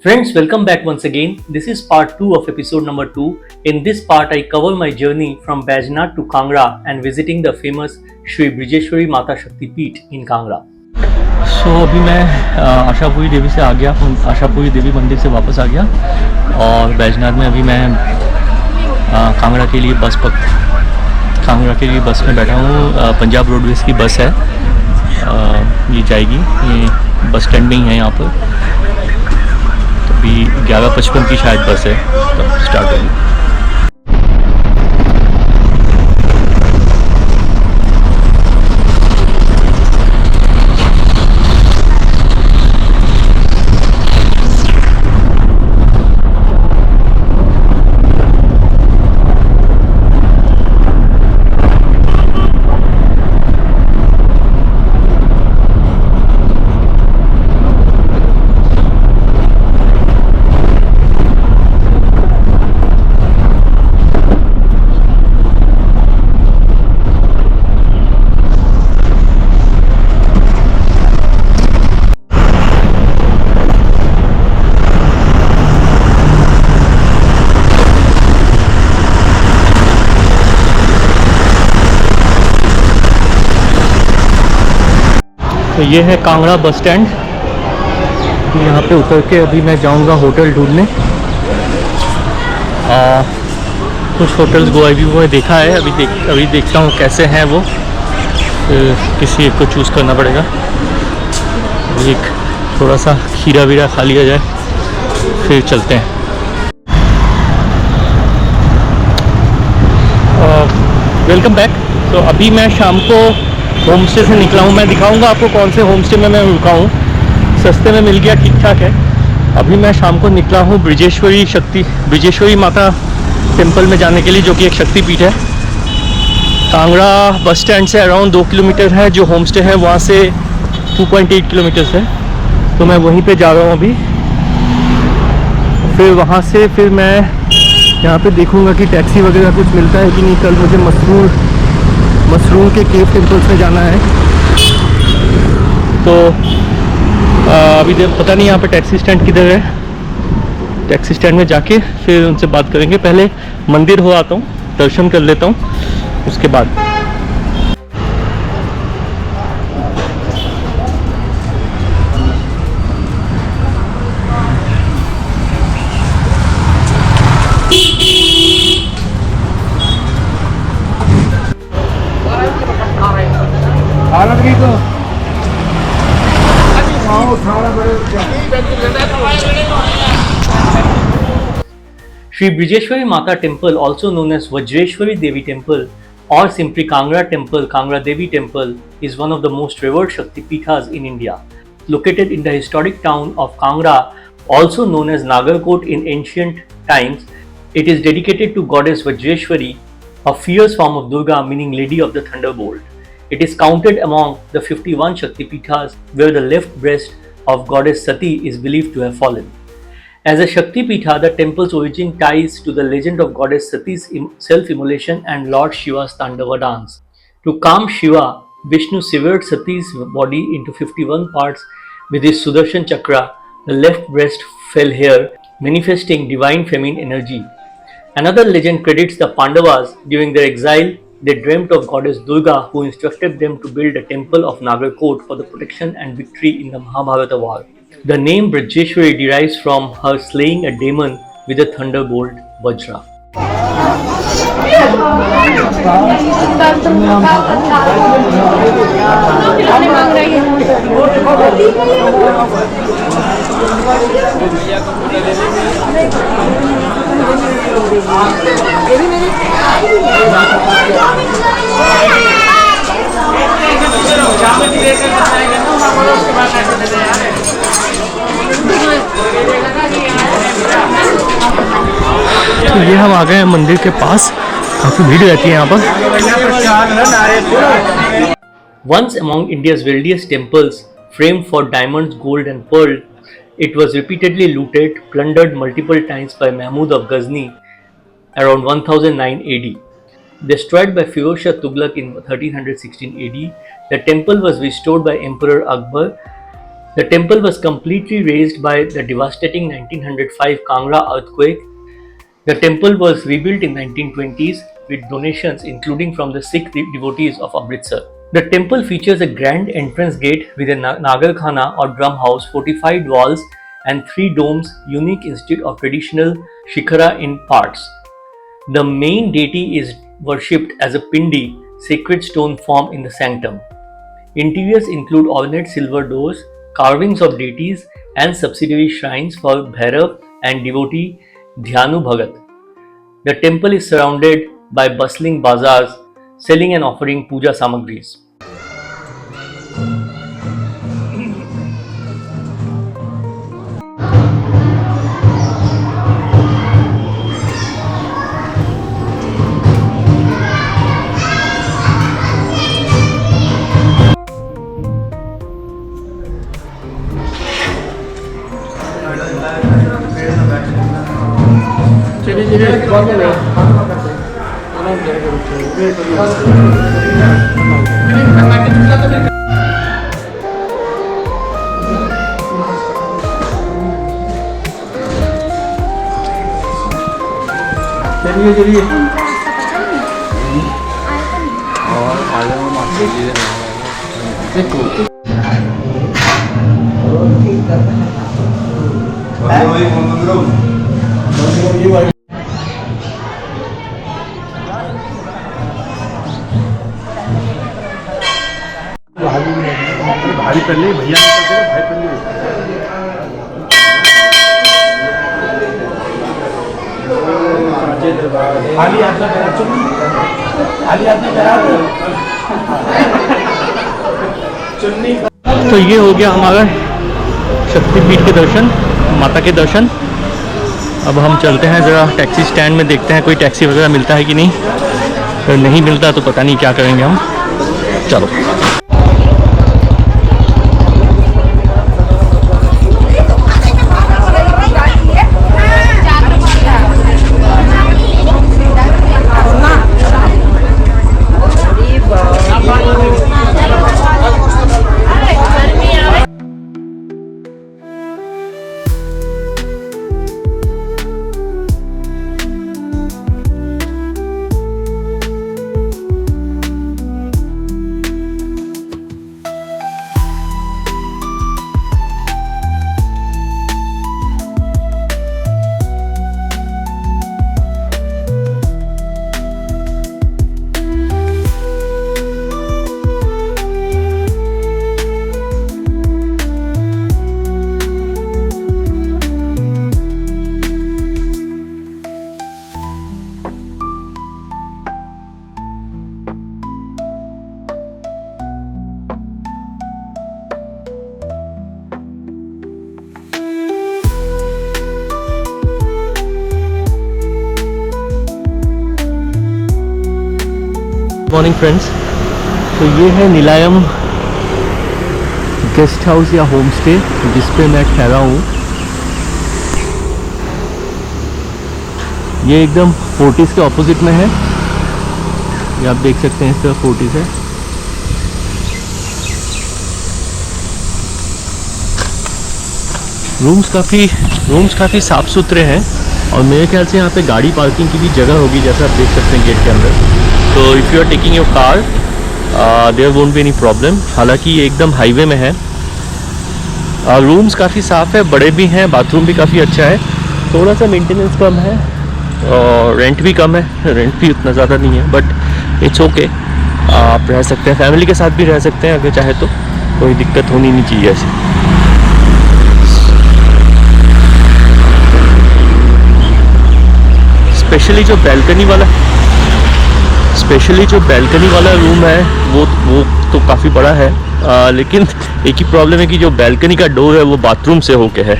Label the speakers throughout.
Speaker 1: Friends, welcome back once again. This is part 2 of episode number 2. In this part, I cover my journey from Bajnath to Kangra and visiting the famous Shri Brijeshwari Mata Shakti Peeth in Kangra.
Speaker 2: अभी मैं आशापुरी देवी से आ गया, आशापुरी देवी मंदिर से वापस आ गया और बैजनाथ में अभी मैं कांगड़ा के लिए बस में बैठा हूँ। पंजाब रोडवेज़ की बस है, ये जाएगी, ये बस स्टैंड में ही है यहाँ पर। अभी 11:55 की शायद बस है, तब स्टार्ट होगी। तो ये है कांगड़ा बस स्टैंड। यहाँ पे उतर के अभी मैं जाऊँगा होटल ढूंढने। कुछ होटल्स गोवा व्यू में देखा है, अभी देखता हूँ कैसे हैं वो, किसी एक को चूज़ करना पड़ेगा। एक थोड़ा सा खीरा वीरा खा लिया जाए, फिर चलते हैं। Welcome back. तो अभी मैं शाम को होम स्टे से निकला हूँ। मैं दिखाऊंगा आपको कौन से होम स्टे में मैं रुका हूँ। सस्ते में मिल गया, ठीक ठाक है। अभी मैं शाम को निकला हूँ ब्रिजेश्वरी माता टेम्पल में जाने के लिए, जो कि एक शक्तिपीठ है। कांगड़ा बस स्टैंड से अराउंड 2 किलोमीटर है। जो होम स्टे है वहाँ से 2.8 किलोमीटर है। तो मैं वहीं पे जा रहा हूँ अभी। फिर वहाँ से फिर मैं यहाँ पे देखूँगा कि टैक्सी वगैरह कुछ मिलता है कि नहीं। कल मुझे मसरूर के केव टेम्पल्स में जाना है। तो अभी पता नहीं यहाँ पे टैक्सी स्टैंड किधर है। टैक्सी स्टैंड में जाके फिर उनसे बात करेंगे। पहले मंदिर हो आता हूँ, दर्शन कर लेता हूँ, उसके बाद।
Speaker 1: Shri Brijeshwari Mata Temple, also known as Vajreshwari Devi Temple or simply Kangra Temple, Kangra Devi Temple, is one of the most revered Shakti Peethas in India. Located in the historic town of Kangra, also known as Nagarkot in ancient times, it is dedicated to goddess Vajreshwari, a fierce form of Durga meaning Lady of the Thunderbolt. It is counted among the 51 Shakti Peethas where the left breast of goddess Sati is believed to have fallen. As a Shakti Peetha, the temple's origin ties to the legend of goddess Sati's self-immolation and Lord Shiva's Tandava dance. To calm Shiva, Vishnu severed Sati's body into 51 parts with his Sudarshan Chakra. The left breast fell here, manifesting divine feminine energy. Another legend credits the Pandavas. During their exile, they dreamt of goddess Durga, who instructed them to build a temple of Nagarkot for the protection and victory in the Mahabharata war. The name Brajeshwari derives from her slaying a demon with a thunderbolt Vajra.
Speaker 2: तो ये हम आ गए हैं मंदिर के पास। काफ़ी भीड़ रहती है यहाँ पर।
Speaker 1: Once among India's wealthiest temples, framed for diamonds, gold and pearl, it was repeatedly looted, plundered multiple times by Mahmud of Ghazni around 1009 AD. Destroyed by Firoz Shah Tughlaq in 1316 AD, the temple was restored by Emperor Akbar The temple was completely razed by the devastating 1905 Kangra earthquake. The temple was rebuilt in 1920s with donations including from the Sikh devotees of Amritsar. The temple features a grand entrance gate with a Nagarkhana or drum house, fortified walls and 3 domes unique instead of traditional shikhara in parts. The main deity is worshipped as a pindi, sacred stone form in the sanctum. Interiors include ornate silver doors, carvings of deities and subsidiary shrines for Bhairav and devotee Dhyanu Bhagat. The temple is surrounded by bustling bazaars selling and offering puja samagris.
Speaker 3: भाई पहले भैया भाई पहले खाली हाथ में करा खाली हाथ में करा चुन्नी।
Speaker 2: तो ये हो गया हमारा शक्तिपीठ के दर्शन, माता के दर्शन। अब हम चलते हैं ज़रा टैक्सी स्टैंड में, देखते हैं कोई टैक्सी वगैरह मिलता है कि नहीं। अगर नहीं मिलता तो पता नहीं क्या करेंगे हम। चलो। मॉर्निंग फ्रेंड्स, तो ये है नीलायम गेस्ट हाउस या होम स्टे जिस पे मैं ठहरा हूँ। ये एकदम फोर्टिस के ऑपोजिट में है। ये आप देख सकते हैं, इस तरह फोर्टिस है। रूम्स काफ़ी साफ़ सुथरे हैं और मेरे ख्याल से यहाँ पे गाड़ी पार्किंग की भी जगह होगी, जैसा आप देख सकते हैं गेट के अंदर। तो if you are taking your car there won't be any problem. हालांकि ये एकदम हाईवे में है। रूम्स काफ़ी साफ़ है, बड़े भी हैं, बाथरूम भी काफ़ी अच्छा है। थोड़ा सा मेंटेनेंस कम है और रेंट भी कम है। रेंट भी उतना ज़्यादा नहीं है, बट इट्स ओके। आप रह सकते हैं, फैमिली के साथ भी रह सकते हैं अगर चाहे तो। कोई दिक्कत होनी नहीं चाहिए ऐसी। स्पेशली जो बैल्कनी वाला रूम है वो तो काफ़ी बड़ा है, लेकिन एक ही प्रॉब्लम है कि जो बैल्कनी का डोर है वो बाथरूम से होके है,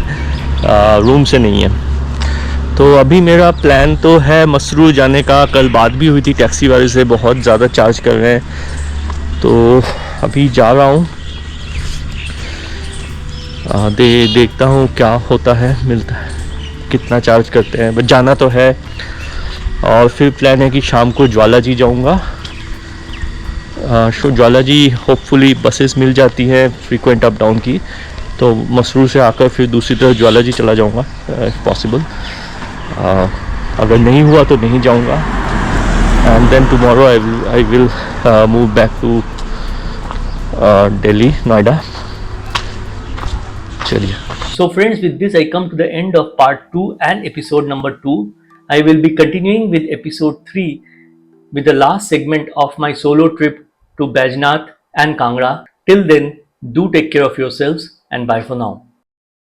Speaker 2: रूम से नहीं है। तो अभी मेरा प्लान तो है मसरूर जाने का। कल बात भी हुई थी टैक्सी वाले से, बहुत ज़्यादा चार्ज कर रहे हैं, तो अभी जा रहा हूँ। देखता हूँ क्या होता है, मिलता है, कितना चार्ज करते हैं, बट जाना तो है। और फिर प्लान है कि शाम को ज्वाला जी जाऊँगा। ज्वाला जी होपफुली बसेस मिल जाती हैं फ्रीक्वेंट अप डाउन की, तो मसरूर से आकर फिर दूसरी तरफ ज्वाला जी चला जाऊँगा इफ़ पॉसिबल। अगर नहीं हुआ तो नहीं जाऊँगा। And then tomorrow I will move back to Delhi, Noida. चलिए।
Speaker 1: So friends, with this I come to the end of part 2 and episode number 2. I will be continuing with episode 3 with the last segment of my solo trip to Bajnath and Kangra. Till then, do take care of yourselves and bye for now.